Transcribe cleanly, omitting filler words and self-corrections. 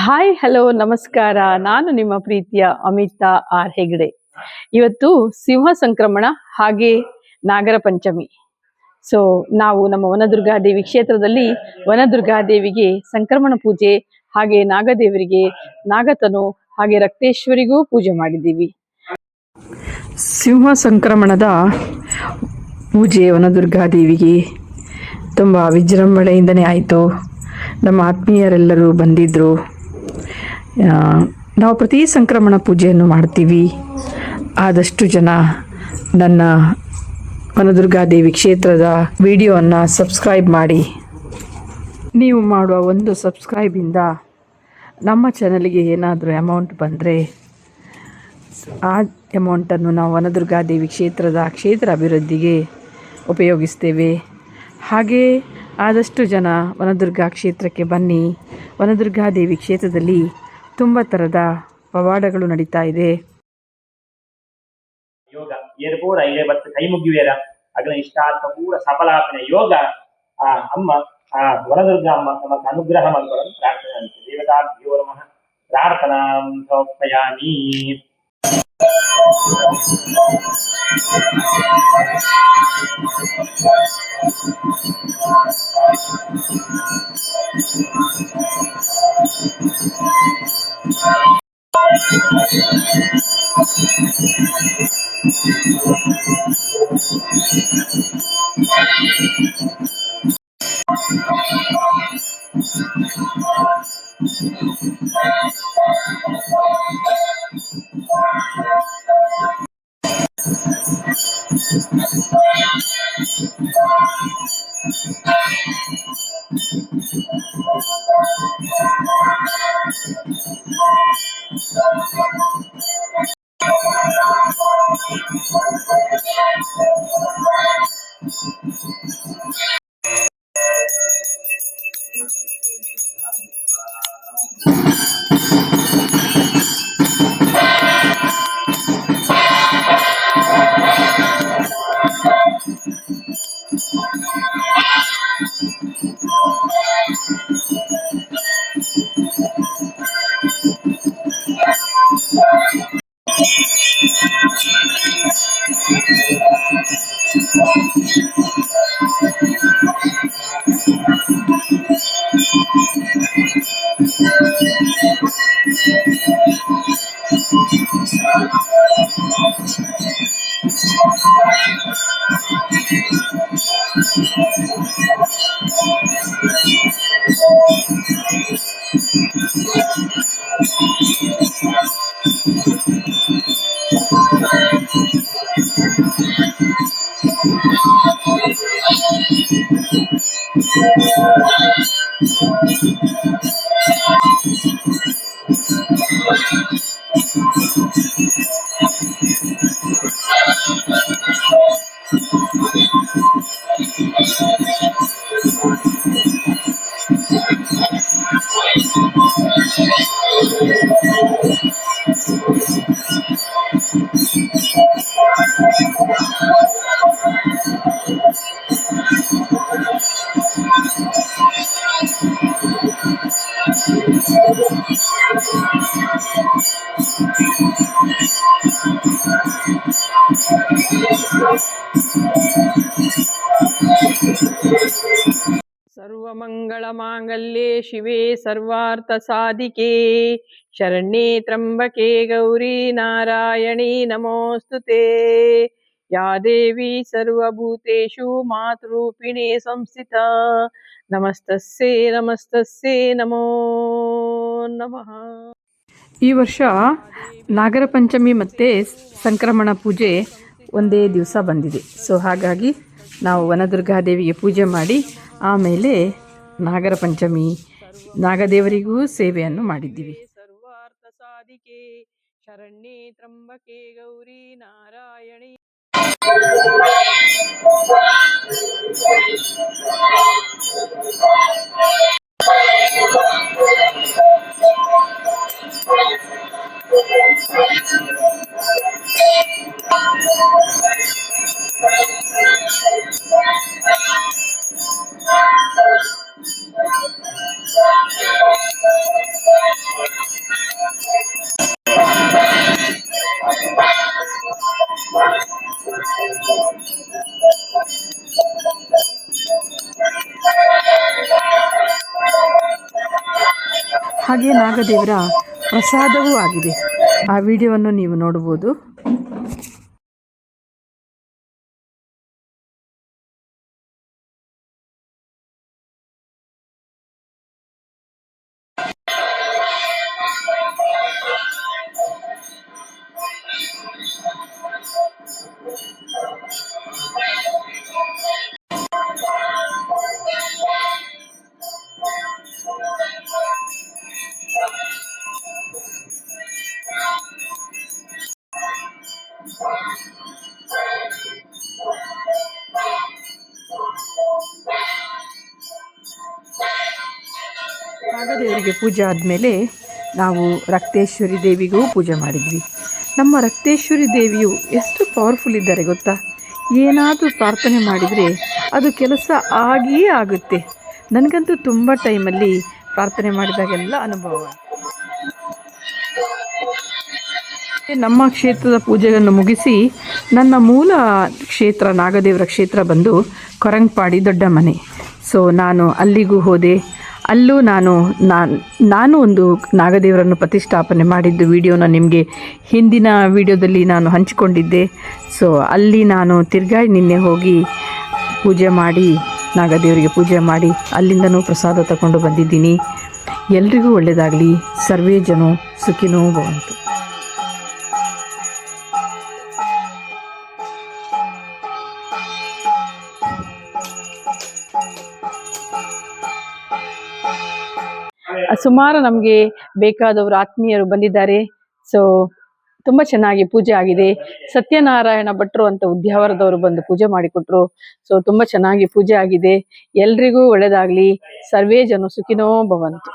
Hi hello ನಮಸ್ಕಾರ. ನಾನು ನಿಮ್ಮ ಪ್ರೀತಿಯ ಅಮಿತಾ ಆರ್ ಹೆಗ್ಡೆ. ಇವತ್ತು ಸಿಂಹ ಸಂಕ್ರಮಣ ಹಾಗೆ ನಾಗರ ಪಂಚಮಿ. ನಾವು ನಮ್ಮ ವನದುರ್ಗಾದೇವಿ ಕ್ಷೇತ್ರದಲ್ಲಿ ವನದುರ್ಗಾದೇವಿಗೆ ಸಂಕ್ರಮಣ ಪೂಜೆ ಹಾಗೆ ನಾಗದೇವರಿಗೆ ನಾಗತನು ಹಾಗೆ ರಕ್ತೇಶ್ವರಿಗೂ ಪೂಜೆ ಮಾಡಿದ್ದೀವಿ. ಸಿಂಹ ಸಂಕ್ರಮಣದ ಪೂಜೆ ವನದುರ್ಗಾದೇವಿಗೆ ತುಂಬ ವಿಜೃಂಭಣೆಯಿಂದನೇ ಆಯಿತು. ನಮ್ಮ ಆತ್ಮೀಯರೆಲ್ಲರೂ ಬಂದಿದ್ದರು. ನಾವು ಪ್ರತಿ ಸಂಕ್ರಮಣ ಪೂಜೆಯನ್ನು ಮಾಡ್ತೀವಿ. ಆದಷ್ಟು ಜನ ನನ್ನ ವನದುರ್ಗಾದೇವಿ ಕ್ಷೇತ್ರದ ವಿಡಿಯೋವನ್ನು ಸಬ್ಸ್ಕ್ರೈಬ್ ಮಾಡಿ. ನೀವು ಮಾಡುವ ಒಂದು ಸಬ್ಸ್ಕ್ರೈಬಿಂದ ನಮ್ಮ ಚಾನಲ್ಗೆ ಏನಾದರೂ ಅಮೌಂಟ್ ಬಂದರೆ ಆ ಅಮೌಂಟನ್ನು ನಾವು ವನದುರ್ಗಾದೇವಿ ಕ್ಷೇತ್ರ ಅಭಿವೃದ್ಧಿಗೆ ಉಪಯೋಗಿಸ್ತೇವೆ. ಹಾಗೆ ಆದಷ್ಟು ಜನ ವನದುರ್ಗಾ ಕ್ಷೇತ್ರಕ್ಕೆ ಬನ್ನಿ. ವನದುರ್ಗಾದೇವಿ ಕ್ಷೇತ್ರದಲ್ಲಿ ತುಂಬ ಥರದ ಪವಾಡಗಳು ನಡೀತಾ ಇದೆ. ಯೋಗ ಏರ್ಪೂರ ಇದೆ ಮತ್ತು ಕೈ ಮುಗಿವೇರ ಅಗ್ನ ಇಷ್ಟಾರ್ಥ ಪೂರ ಸಫಲಾಪನೆ ಯೋಗ ಆ ಅಮ್ಮ ಆ ವನದುರ್ಗಾ ಅಮ್ಮ ತಮಗೆ ಅನುಗ್ರಹ ಮಾಡ್ಕೊಳ್ಳಲು ಪ್ರಾರ್ಥನೆ ಆಗುತ್ತೆ. ದೇವತಾಭ್ಯೋ ನಮಃ ಪ್ರಾರ್ಥನಾಂ ಸಮರ್ಪಯಾಮಿ. ಸರ್ವಮಂಗಳ ಮಾಂಗಲ್ಯೆ ಶಿವೆ ಸರ್ವಾರ್ಥ ಸಾಧಿಕೆ ಶರಣ್ಯೆ ತ್ರ್ಯಂಬಕೆ ಗೌರಿ ನಾರಾಯಣಿ ನಮೋಸ್ತುತೆ. ಯಾ ದೇವಿ ಸರ್ವಭೂತೇಷು ಮಾತೃರೂಪಿಣಿ ಸಂಸ್ಥಿತ ನಮಸ್ತಸ್ಸೇ ನಮೋ ನಮಃ. ಈ ವರ್ಷ ನಾಗರ ಪಂಚಮಿ ಮತ್ತು ಸಂಕ್ರಮಣ ಪೂಜೆ ಒಂದೇ ದಿವಸ ಬಂದಿದೆ. ಹಾಗಾಗಿ ನಾವು ವನದುರ್ಗಾದೇವಿಗೆ ಪೂಜೆ ಮಾಡಿ ಆಮೇಲೆ ನಾಗರ ಪಂಚಮಿ ನಾಗದೇವರಿಗೂ ಸೇವೆಯನ್ನು ಮಾಡಿದ್ದೀವಿ. ಸರ್ವಾರ್ಥ ಸಾಧಿಕೆ ಶರಣ್ಯೆ ತ್ರ್ಯಂಬಕೆ ಗೌರಿ ನಾರಾಯಣಿ. ಹಾಗೆ ನಾಗದೇವರ ಪ್ರಸಾದವೂ ಆಗಿದೆ. ಆ ವಿಡಿಯೋವನ್ನು ನೀವು ನೋಡಬಹುದು. ನಾಗದೇವರಿಗೆ ಪೂಜೆ ಆದಮೇಲೆ ನಾವು ರಕ್ತೇಶ್ವರಿ ದೇವಿಗೂ ಪೂಜೆ ಮಾಡಿದ್ವಿ. ನಮ್ಮ ರಕ್ತೇಶ್ವರಿ ದೇವಿಯು ಎಷ್ಟು ಪವರ್ಫುಲ್ ಇದ್ದಾರೆ ಗೊತ್ತಾ? ಏನಾದರೂ ಪ್ರಾರ್ಥನೆ ಮಾಡಿದರೆ ಅದು ಕೆಲಸ ಆಗಿಯೇ ಆಗುತ್ತೆ. ನನಗಂತೂ ತುಂಬ ಟೈಮಲ್ಲಿ ಪ್ರಾರ್ಥನೆ ಮಾಡಿದಾಗೆಲ್ಲ ಅನುಭವ. ನಮ್ಮ ಕ್ಷೇತ್ರದ ಪೂಜೆಯನ್ನು ಮುಗಿಸಿ ನನ್ನ ಮೂಲ ಕ್ಷೇತ್ರ ನಾಗದೇವರ ಕ್ಷೇತ್ರ ಬಂದು ಕೊರಂಗಪಾಡಿ ದೊಡ್ಡ ಮನೆ. ಸೊ ನಾನು ಅಲ್ಲಿಗೂ ಹೋದೆ. ಅಲ್ಲೂ ನಾನು ಒಂದು ನಾಗದೇವರನ್ನು ಪ್ರತಿಷ್ಠಾಪನೆ ಮಾಡಿದ್ದು ವಿಡಿಯೋನ ನಿಮಗೆ ಹಿಂದಿನ ವಿಡಿಯೋದಲ್ಲಿ ನಾನು ಹಂಚಿಕೊಂಡಿದ್ದೆ. ಸೊ ಅಲ್ಲಿ ನಾನು ತಿರ್ಗಾ ನಿನ್ನೆ ಹೋಗಿ ಪೂಜೆ ಮಾಡಿ ನಾಗದೇವರಿಗೆ ಪೂಜೆ ಮಾಡಿ ಅಲ್ಲಿಂದನೂ ಪ್ರಸಾದ ತಗೊಂಡು ಬಂದಿದ್ದೀನಿ. ಎಲ್ರಿಗೂ ಒಳ್ಳೆಯದಾಗಲಿ. ಸರ್ವೇ ಜನೋ ಸುಖಿನೋ ಭವಂತು. ಸುಮಾರು ನಮಗೆ ಬೇಕಾದವರು ಆತ್ಮೀಯರು ಬಂದಿದ್ದಾರೆ. ಸೊ ತುಂಬ ಚೆನ್ನಾಗಿ ಪೂಜೆ ಆಗಿದೆ. ಸತ್ಯನಾರಾಯಣ ಭಟ್ರು ಅಂತ ಉದ್ಯಾವರದವರು ಬಂದು ಪೂಜೆ ಮಾಡಿಕೊಟ್ರು. ಸೊ ತುಂಬ ಚೆನ್ನಾಗಿ ಪೂಜೆ ಆಗಿದೆ. ಎಲ್ರಿಗೂ ಒಳ್ಳೆಯದಾಗಲಿ. ಸರ್ವೇ ಜನ ಸುಖಿನೋ ಭವಂತು.